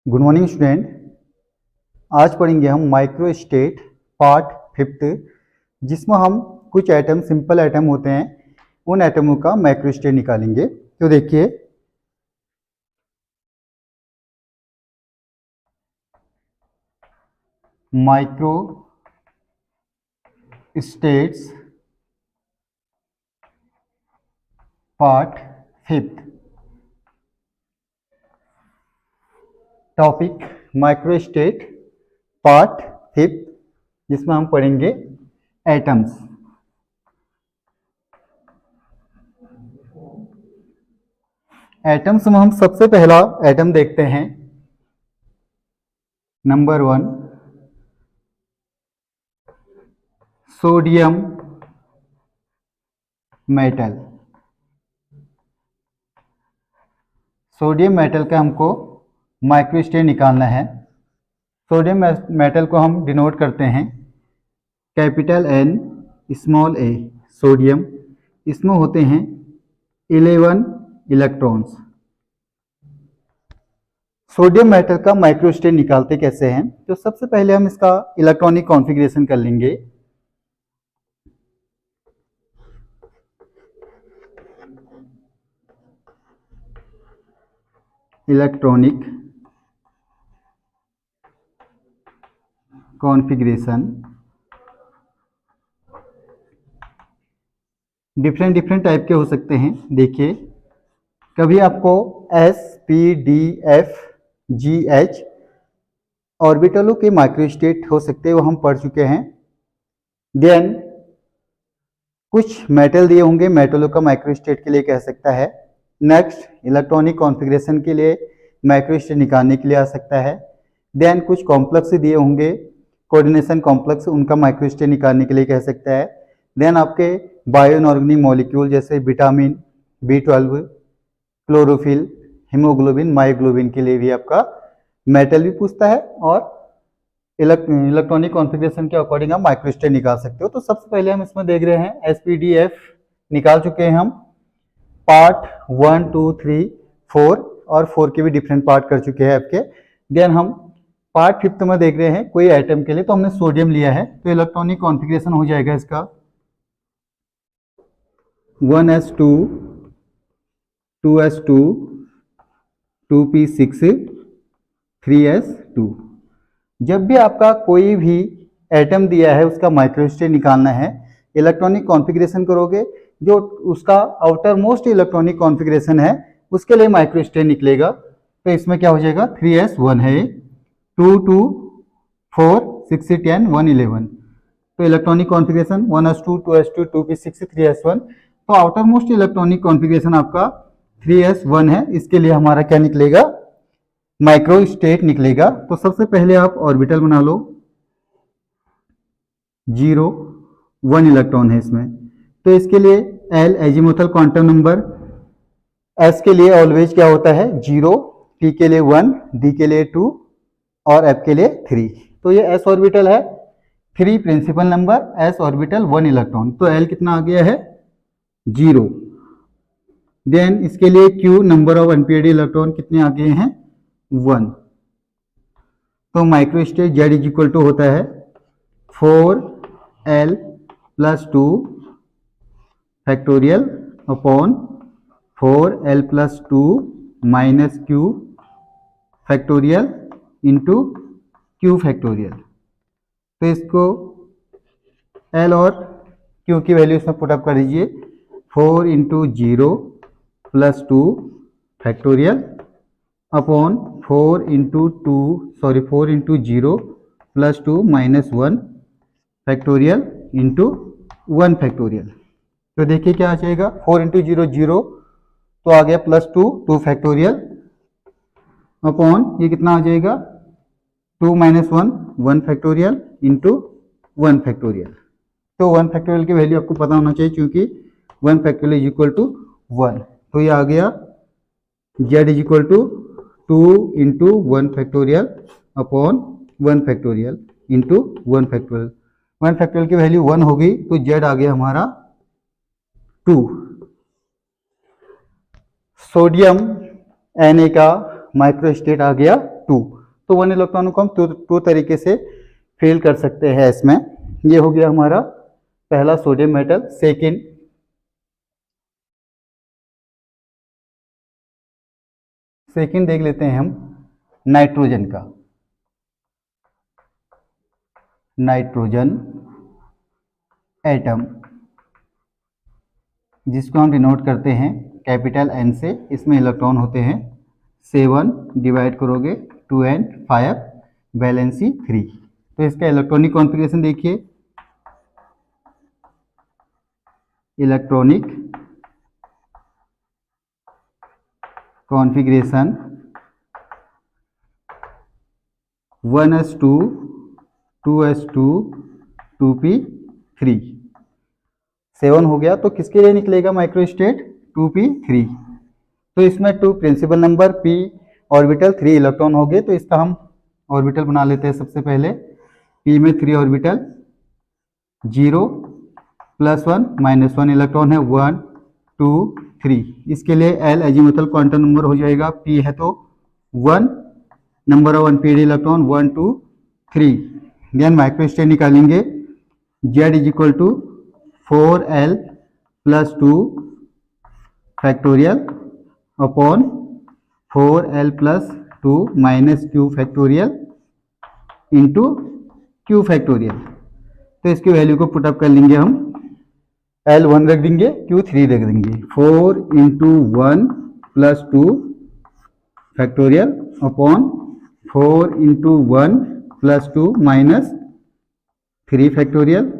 Good morning student. आज पढ़ेंगे हम माइक्रो स्टेट पार्ट 5, जिसमें हम कुछ एटम सिंपल एटम होते हैं, उन एटमों का माइक्रो स्टेट निकालेंगे। तो देखिए, micro states part 5। Topic micro state part 5, जिसमें हम पढ़ेंगे एटम्स। एटम्स में हम सबसे पहला एटम देखते हैं, number 1 sodium metal. Sodium metal का हमको माइक्रो स्टेट निकालना है। सोडियम मेटल को हम डिनोट करते हैं capital N small a sodium. इसमें होते हैं 11 इलेक्ट्रॉन्स। सोडियम मेटल का माइक्रो स्टेट निकालते कैसे हैं? तो सबसे पहले हम इसका इलेक्ट्रॉनिक कॉन्फ़िगरेशन कर लेंगे। इलेक्ट्रॉनिक कॉन्फ़िगरेशन डिफरेंट टाइप के हो सकते हैं। देखिए, कभी आपको S P D F G H ऑर्बिटलों के माइक्रो स्टेट हो सकते हैं, वो हम पढ़ चुके हैं। देन कुछ मेटल दिए होंगे, मेटलों का माइक्रो स्टेट के लिए कह सकता है। नेक्स्ट इलेक्ट्रॉनिक कॉन्फ़िगरेशन के लिए माइक्रो स्टेट निकालने के लिए आ सकता है। देन कुछ कॉम्प्लेक्स दिए होंगे, कोऑर्डिनेशन कॉम्प्लेक्स, उनका माइक्रो स्टेट निकालने के लिए कह सकता है। देन आपके बायो इनऑर्गेनिक मॉलिक्यूल जैसे vitamin B12, chlorophyll, haemoglobin, myoglobin के लिए भी आपका मेटल भी पूछता है, और इलेक्ट्रॉनिक कॉन्फ़िगरेशन के अकॉर्डिंग आप माइक्रो स्टेट निकाल सकते हो। तो सबसे पहले हम इसमें देख रहे हैं SPDF निकाल चुके हैं हम। पार्ट 1 2 3 4 और 4 के भी डिफरेंट पार्ट कर चुके हैं आपके। देन हम पार्ट 5 में देख रहे हैं कोई आइटम के लिए, तो हमने सोडियम लिया है, तो इलेक्ट्रॉनिक कॉन्फ़िगरेशन हो जाएगा इसका 1s2 2s2 2p6 3s2। जब भी आपका कोई भी एटम दिया है, उसका माइक्रो स्टेट निकालना है, इलेक्ट्रॉनिक कॉन्फ़िगरेशन करोगे, जो उसका आउटर मोस्ट इलेक्ट्रॉनिक कॉन्फ़िगरेशन है उसके लिए माइक्रो स्टेट निकलेगा। तो इसमें क्या हो जाएगा, 3s1 है, 2 2 4 6 10 1 11। तो electronic configuration 1s2 2s2 2p6 3s1। तो आउटर मोस्ट इलेक्ट्रॉनिक कॉन्फ़िगरेशन आपका 3s1 है। इसके लिए हमारा क्या निकलेगा, माइक्रो स्टेट निकलेगा। तो सबसे पहले आप ऑर्बिटल बना लो। 0 1 इलेक्ट्रॉन है इसमें, तो इसके लिए L azimuthal quantum number. S के लिए ऑलवेज क्या होता है, 0, T के लिए 1, D के लिए 2 और F के लिए 3। तो ये S ऑर्बिटल है, 3 principle number, S orbital 1 electron. तो L कितना आ गया है, 0। देन इसके लिए Q number of unpaired electron कितने आ गए हैं, 1। तो micro state Z is equal to होता है 4L plus 2 factorial upon 4L plus 2 minus Q factorial into Q factorial. तो इसको L और Q की वैल्यू इसमें पुटअप कर दीजिए। 4 into 0 plus 2 factorial upon 4 into 0 plus 2 minus 1 factorial into 1 factorial. तो देखिए क्या आ जाएगा, 4 इंटू 0 0, तो आ गया प्लस 2 2 फैक्टोरियल अपॉन ये कितना आ जाएगा, 2 माइनस 1 1 फैक्टोरियल इंटू 1 फैक्टोरियल। तो 1 फैक्टोरियल की वैल्यू आपको पता होना चाहिए, क्योंकि 1 फैक्टोरियल इज इक्वल टू 1। तो ये आ गया Z is equal to 2 into 1 factorial upon 1 factorial into 1 factorial. 1 factorial की वैल्यू 1 होगी, तो Z आ गया हमारा 2। सोडियम Na का माइक्रो स्टेट आ गया 2। तो 1 इलेक्ट्रॉन को हम टू तरीके से फिल कर सकते हैं इसमें। ये हो गया हमारा पहला सोडियम मेटल। सेकंड देख लेते हैं हम नाइट्रोजन का। नाइट्रोजन एटम, जिसको हम डिनोट करते हैं कैपिटल N से। इसमें इलेक्ट्रॉन होते हैं 7, डिवाइड करोगे 2 and 5, वैलेंसी 3। तो इसका इलेक्ट्रॉनिक कॉन्फ़िगरेशन देखिए, electronic configuration 1s2 2s2 2p3। 7 हो गया, तो किसके लिए निकलेगा माइक्रोस्टेट? 2p3। तो इसमें 2 principle number, p orbital, 3 electron हो गए। तो इसका हम ऑर्बिटल बना लेते हैं। सबसे पहले p में 3 ऑर्बिटल, 0 +1 -1 इलेक्ट्रॉन है, 1 2 3। इसके लिए L एजीमुथल क्वांटम नंबर हो जाएगा, p है तो 1, number of unpaired electron 1 2 3। Then microstate निकालेंगे, Z = 4l + 2 factorial upon 4l + 2 - q factorial into q factorial. तो इसकी वैल्यू को पुटअप कर लेंगे हम। L 1 रख देंगे, Q 3 रख देंगे। 4 × 1 + 2 factorial upon 4 × 1 + 2 - 3 factorial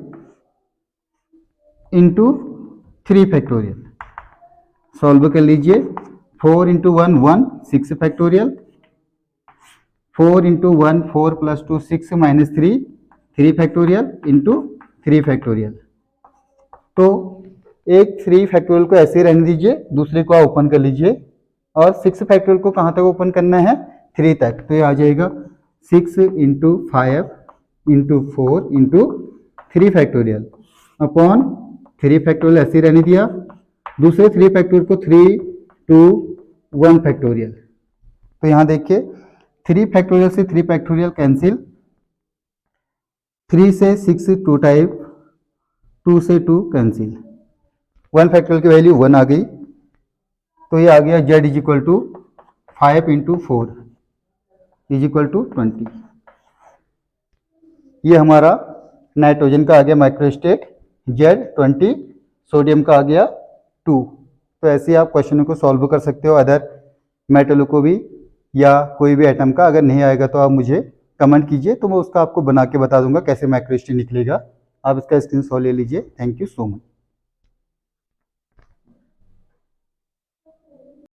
into 3 factorial. Solve कर लीजिए। 4 × 1 1, 6 फैक्टोरियल, 4 × 1 4 + 2 6 - 3 3 फैक्टोरियल इंटू 3 फैक्टोरियल। तो एक 3 फैक्टोरियल को ऐसे रहने दीजिए, दूसरे को आप ओपन कर लीजिए। और 6 फैक्टोरियल को कहाँ तक ओपन करना है? 3 तक। तो ये आ जाएगा 6 × 5 × 4 × 3 फैक्टोरियल अपॉन 3 फैक्टोरियल ऐसे रहने दिया। दूसरे 3 फैक्टोरियल को 3 2 1 फैक्टोरियल। तो यहाँ देखिए 3 फैक्टोरियल से 3 फैक्टोरियल कैंसिल, 3 से 6 2 टाइप, 2 से 2 कैंसिल, 1 फैक्टोरियल की वैल्यू 1 आ गई। तो ये आ गया Z = 5 × 4 = 20। ये हमारा नाइट्रोजन का आ गया माइक्रोस्टेट Z20, सोडियम का आ गया 2। तो ऐसे आप क्वेश्चनों को सॉल्व कर सकते हो, अदर मेटलों को भी, या कोई भी एटम का। अगर नहीं आएगा तो आप मुझे कमेंट कीजिए, तो मैं उसका आपको बना के बता दूंगा कैसे माइक्रोस्टेट निकलेगा। आप इसका स्क्रीनशॉट ले लीजिए। Thank you so much.